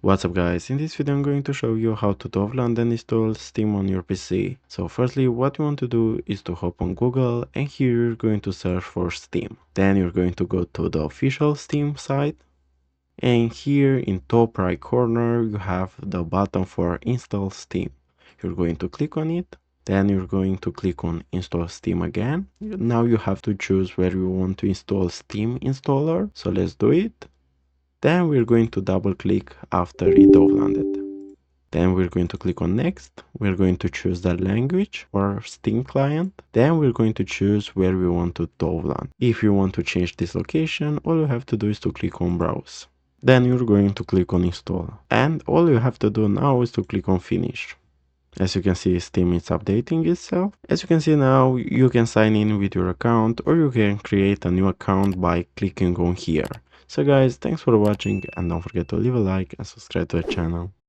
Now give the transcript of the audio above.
What's up guys, in this video I'm going to show you how to download and install Steam on your PC. So firstly, what you want to do is to hop on Google, and here you're going to search for Steam. Then you're going to go to the official Steam site, and here in top right corner you have the button for install Steam. You're going to click on it, then you're going to click on install Steam again. Now you have to choose where you want to install Steam installer, so let's do it. Then we're going to double click after it downloaded. Then we're going to click on next. We're going to choose the language for Steam client. Then we're going to choose where we want to download. If you want to change this location, all you have to do is to click on browse. Then you're going to click on install. And all you have to do now is to click on finish. As you can see, Steam is updating itself. As you can see now, you can sign in with your account, or you can create a new account by clicking on here. So guys, thanks for watching, and don't forget to leave a like and subscribe to the channel.